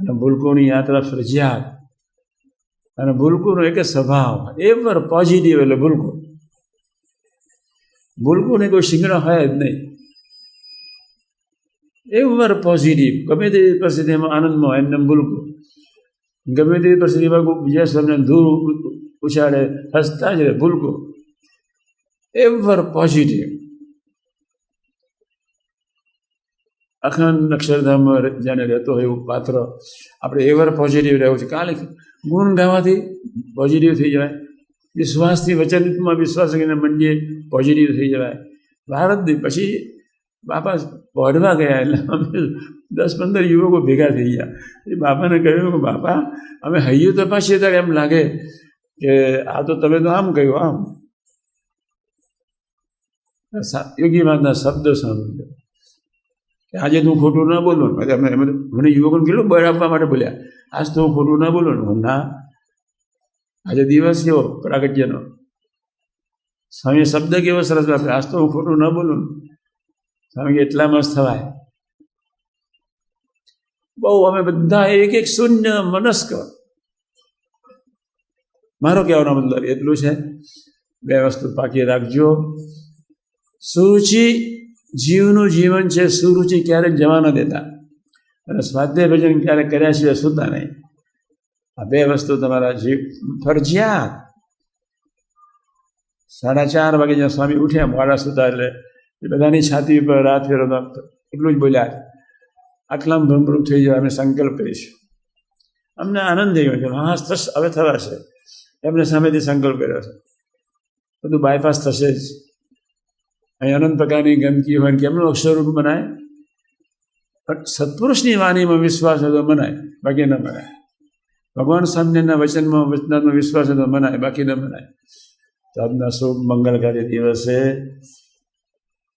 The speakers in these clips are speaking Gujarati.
અને ભૂલકોની યાત્રા ફરજિયાત. અને ભૂલકોનો એક જ સ્વભાવ, એવર પોઝિટિવ. એટલે ભૂલકોને કોઈ શિંગડા હોય જ નહીં, એવર પોઝિટિવ. ગમે તે પરિસ્થિતિમાં આનંદમાં એમને ભૂલકો, ગમે તે પરિસ્થિતિમાં બીજા સ્વરને ધૂળ ઉછાળે હસતા જ રહે ભૂલકો, એવર પોઝિટિવ. અખંડ અક્ષરધામમાં જાણે રહેતો હોય એવું પાત્ર આપણે એવર પોઝિટિવ રહેવું છે. કાલે ગુણ ગાવાથી પોઝિટિવ થઈ જવાય, વિશ્વાસથી વચનમાં વિશ્વાસ કરીને મંડીએ પોઝિટિવ થઈ જવાય. ભારત પછી બાપા પહોંચવા ગયા એટલે અમે 10-15 યુવકો ભેગા થઈ ગયા. એ બાપાને કહ્યું કે બાપા અમે હૈયું તપાસીએ ત્યારે એમ લાગે કે આ તો તમે તો આમ કહ્યું આમ. યોગી મહારાજના શબ્દ સાંભળ્યો કે આજે તું ખોટું ના બોલો. મને યુવકોને કેટલું બળ આપવા માટે બોલ્યા, આજ તો હું ખોટું ના બોલો. ના, આજે દિવસ કેવો પ્રાગટ્યનો, સ્વામી શબ્દ કેવો સરસ વાપરે, આજ તો હું ખોટું ના બોલું. સ્વામી કે એટલા મસ્ત થવાય. બહુ અમે બધા એક શૂન્ય મનસ્ક. મારો કહેવાનો મતલબ એટલું છે, 2 વસ્તુ પાકી રાખજો. સુરુચિ જીવનું જીવન છે, સુરુચિ ક્યારેક જવા ન દેતા, અને સ્વાધ્યાય ભજન ક્યારેક કર્યા સિવાય સુતા નહીં. આ 2 વસ્તુ તમારા જીવ ફરજિયાત. 4:30 વાગે જ્યાં સ્વામી ઉઠ્યા, મોડા સુતા, એટલે બધાની છાતી ઉપર રાત ફેરવતા એટલું જ બોલ્યા, આટલામાં ભ્રમભ્રમ થઈ જાય, અમે સંકલ્પ કરીશું. અમને આનંદ થઈ ગયો, હા થશે, હવે થવાશે. એમને સામેથી સંકલ્પ કર્યો છે, બધું બાયપાસ થશે જ. અહીં અનંત પ્રકારની ગંદકી હોય કેમનું અક્ષરરૂપ બનાય? પણ સત્પુરુષની વાણીમાં વિશ્વાસ હોય તો મનાય, બાકી ન મનાય. ભગવાન સ્વામિનારાયણના વચનાત્મા વિશ્વાસ હોય તો મનાય, બાકી ન મનાય. તો આજના શુભ મંગળકારી દિવસે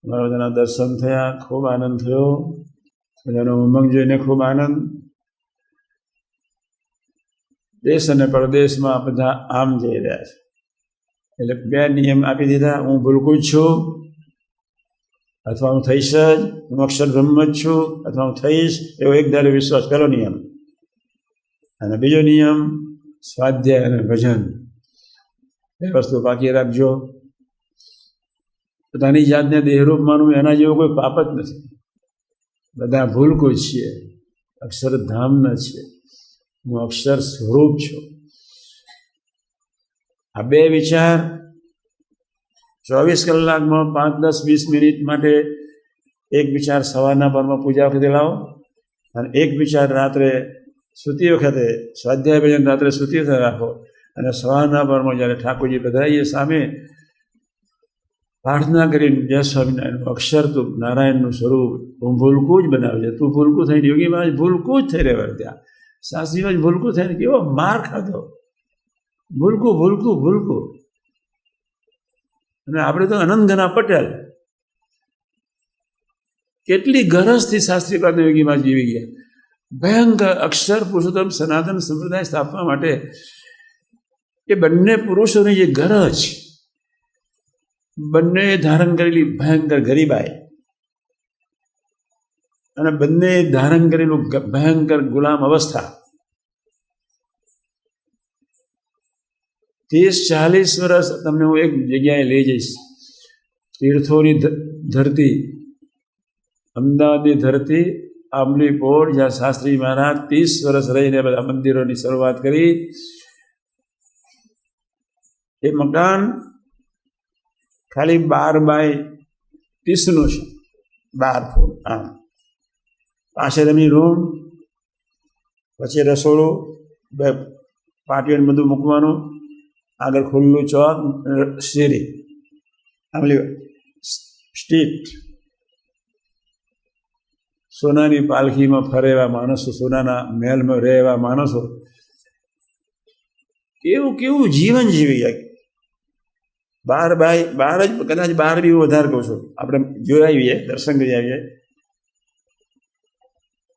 મારા બધાના દર્શન થયા, ખૂબ આનંદ થયો. બધાનો ઉમંગ જોઈને ખૂબ આનંદ. દેશ અને પરદેશમાં બધા આમ જઈ રહ્યા છે. એટલે 2 નિયમ આપી દીધા, હું ભૂલકું જ છું અથવા હું થઈશ જ, હું અક્ષર બ્રહ્મ જ છું અથવા હું થઈશ, એવો એક ધારો વિશ્વાસ, પહેલો નિયમ. અને બીજો નિયમ સ્વાધ્યાય અને ભજન, 2 વસ્તુ બાકી રાખજો. પોતાની જાતને દેહરૂપ માનવું એના જેવો કોઈ પાપ જ નથી. બધા ભૂલકો છીએ, અક્ષરધામના છીએ, હું અક્ષર સ્વરૂપ છું. આ 2 વિચાર 24 કલાકમાં 5-10-20 મિનિટ માટે એક વિચાર સવારના પરમાં પૂજા વખતે લાવો, અને એક વિચાર રાત્રે સૂતી વખતે, સ્વાધ્યાય ભજન રાત્રે સૂતી વખતે રાખો, અને સવારના પરમાં જ્યારે ઠાકોરજી પધરાઈએ સામે પ્રાર્થના કરીને, જય સ્વામિનારાયણ, અક્ષર તું નારાયણનું સ્વરૂપ, હું ભૂલકું જ બનાવજે. તું ભૂલકું થઈને, યોગી મહારાજ ભૂલકું જ થઈ રહેવા ત્યાં, શાસ્ત્રીમાં જ ભૂલકું થઈને કેવો માર ખાધો, ભૂલકું ભૂલકું ભૂલકું. અને આપણે તો અનંતના પટેલ, કેટલી ગરજથી શાસ્ત્રી પાદ યોગી મહારાજ જીવી ગયા. ભયંકર અક્ષર પુરુષોત્તમ સનાતન સંપ્રદાય સ્થાપવા માટે એ બંને પુરુષોની જે ગરજ, બંને ધારણ કરેલી ભયંકર ગરીબાઈ, અને બંને ધારણ કરેલું ભયંકર ગુલામ અવસ્થા, 30-40 વર્ષ તમને હું એક જગ્યાએ લઈ જઈશ, તીર્થોની ધરતી, અમદાવાદની ધરતી, આંબલી પોળ, જ્યાં શાસ્ત્રી મહારાજ 30 વર્ષ રહીને બધા મંદિરોની શરૂઆત કરી. એ મકાન ખાલી 12x30 છે, 12 ફૂટ આમ. પાછળ એમની રૂમ, પછી રસોડું, 2 પાટીઓ બધું મૂકવાનું, આગળ ખુલ્લું ચોક, શેરી, આમલી સ્ટ્રીટ. સોનાની પાલખીમાં ફરે એવા માણસો, સોનાના મહેલમાં રહે એવા માણસો, કેવું કેવું જીવન જીવી જાય. 12 જ, કદાચ 12 બી વધારે કહું છું, આપણે જોઈ આવીએ, દર્શન કરી આવીએ.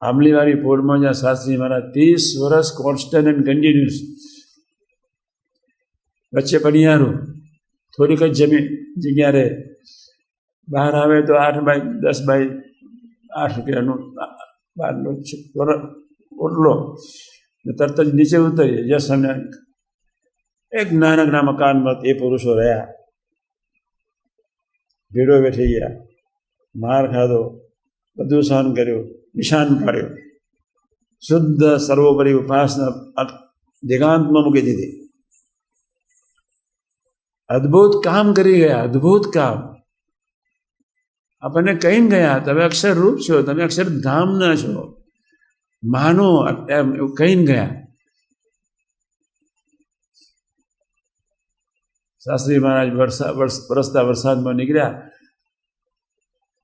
આંબલીવાળી પોળમાં જ્યાં શાસ્ત્રી મહારાજ 30 વર્ષ કોન્સ્ટન્ટ એન્ડ કન્ટિન્યુઅસ, વચ્ચે પડિયારું, થોડીક જ જગ્યા રહે. બહાર આવે તો 8x10x8 રૂપિયાનું બહારનું ઓટલો ને તરત જ નીચે ઉતરીએ. જય સ્વામિનારાયણ. એક નાનકડા મકાનમાં એ પુરુષો રહ્યા, ભીડો બેઠી ગયા, માર ખાધો, બધું સહન કર્યું, નિશાન પાડ્યું, શુદ્ધ સર્વોપરી ઉપાસના દિગાંતમાં મૂકી દીધી. અદ્ભુત કામ કરી ગયા, અદ્ભુત કામ. આપણને કહીને ગયા તમે અક્ષર રૂપ છો, તમે અક્ષરધામના છો, માનો એમ એવું કહીને ગયા. શાસ્ત્રી મહારાજ વરસતા વરસાદમાં નીકળ્યા,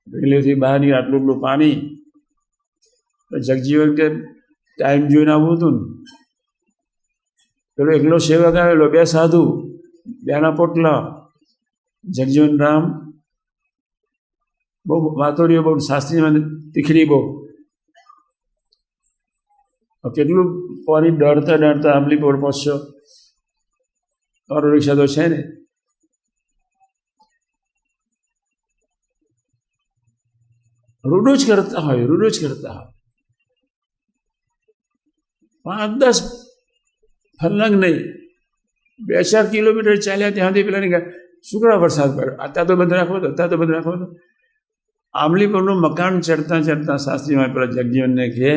વેલીથી બહાર નીકળ્યા, આટલું એટલું પાણી. જગજીવન કે ટાઈમ જોઈને આવવું હતું ને. પેલો એકલો સેવક આવેલો, બે સાધુ, બેના પોટલા. જગજીવન રામ બહુ વાતોડીઓ, બહુ શાસ્ત્રીમાં તીખડી બહુ. કેટલું પાણી ડરતા ડરતા આંબલીપોર પહોંચ્યો. ઓટો રિક્ષા તો છે ને. રૂડું જ કરતા હોય, રૂડું જ કરતા હોય. 5-10 ફરલાંગ નહીં, 2-4 કિલોમીટર ચાલ્યા ત્યાંથી પેલા નીકળ્યા. શુક્ર વરસાદ પડ્યો, અત્યારે તો બંધ રાખવો હતો, અત્યારે તો બંધ રાખવો હતો. આંબલીપુરનું મકાન ચડતા ચડતા શાસ્ત્રીમાં પેલા જગજીવનને કહે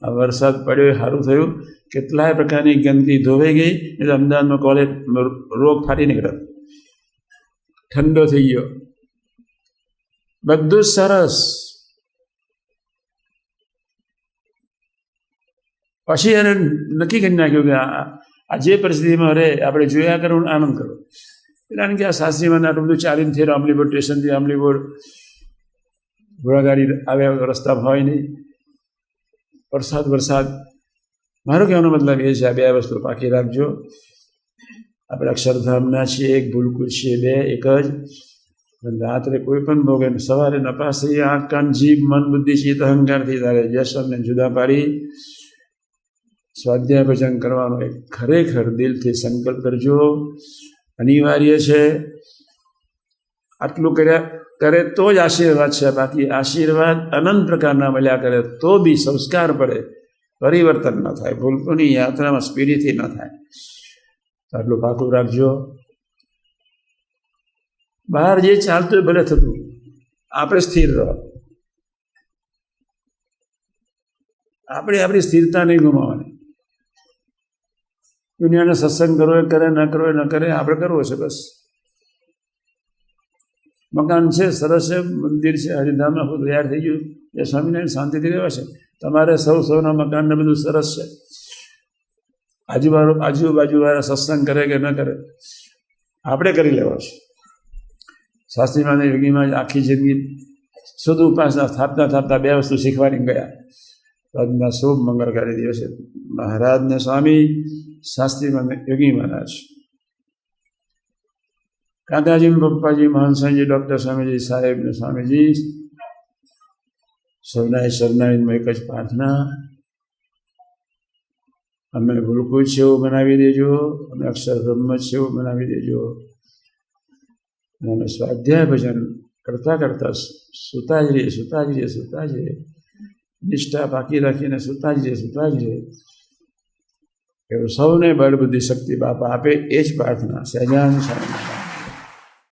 આ વરસાદ પડ્યો એ સારું થયું, કેટલાય પ્રકારની ગંદકી ધોવાઈ ગઈ, એટલે અમદાવાદમાં કોલેજ રોગ ફાટી નીકળ્યો, ઠંડો થઈ ગયો, બધું સરસ. પછી એને નક્કી કરી નાખ્યું કે આ જે પરિસ્થિતિમાં રહે આપણે જોયા કરો, આનંદ કરો. એટલે કે આ શાસ્ત્રીમાં આટલું બધું ચાલીને થયેલું, આંબલીપુર સ્ટેશનથી આંબલીપુર ઘોડાગાડી આવે, રસ્તા હોય નહીં, વરસાદ. મારો કહેવાનો મતલબ એ છે, આ બે વસ્તુ પાકી રાખજો. આપણે અક્ષરધામના છીએ, એક ભૂલકુલ છીએ, બે એક જ. રાત્રે કોઈ પણ ભોગે, સવારે નપાસ થઈ આંખ કાન જીભ મન બુદ્ધિ ચિત્ત અહંકારથી તારે જશને જુદા પાડી સ્વાધ્યાય ભજન કરવાનો એક ખરેખર દિલથી સંકલ્પ કરજો. અનિવાર્ય છે. આટલું કરે તો જ આશીર્વાદ છે, બાકી આશીર્વાદ અનંત પ્રકારના મળ્યા કરે તો બી સંસ્કાર પડે, પરિવર્તન ન થાય. ભૂલકોની યાત્રામાં સ્પીડીથી ન થાય. આટલું પાકું રાખજો. બહાર જે ચાલતું ભલે થતું, આપણે સ્થિર રહો. આપણે આપણી સ્થિરતા નહીં ગુમાવવાની. દુનિયાને સત્સંગ કરવો એ કરે, ન કરવો એ ન કરે, આપણે કરવો છે બસ. મકાન છે, સરસ છે, મંદિર છે, હરિધામમાં બધું તૈયાર થઈ ગયું, એ સ્વામિનારાયણ શાંતિથી રહેવા છે. તમારે સૌના મકાનને બધું સરસ છે. આજુબાજુવાળા સત્સંગ કરે કે ન કરે, આપણે કરી લેવા છે. શાસ્ત્રીમાં યોગીમાં આખી જિંદગી શુદ્ધ ઉપાસના થાપતા 2 વસ્તુ શીખવાની ગયા. આજના શુભ મંગળકારી દિવસે મહારાજને સ્વામી, શાસ્ત્રીમાં યોગી મહારાજ, કાકાજી પપ્પાજી, મહાનસાજી, ડૉક્ટર સ્વામીજી સાહેબ ને સ્વામીજી, સૌના શરણાઈમાં એક જ પ્રાર્થના, અમે ભૂલકુલ છે એવું બનાવી દેજો, અમે અક્ષરબ્રહ્મ છે એવું બનાવી દેજો. અને અમે સ્વાધ્યાય ભજન કરતાં કરતાં સુતા જ રહીએ, નિષ્ઠા બાકી રાખીને સુતા જ રહીએ. એવું સૌને બળ બુદ્ધિ શક્તિ બાપા આપે, એ જ પ્રાર્થના. સહજાનંદ સ્વામી.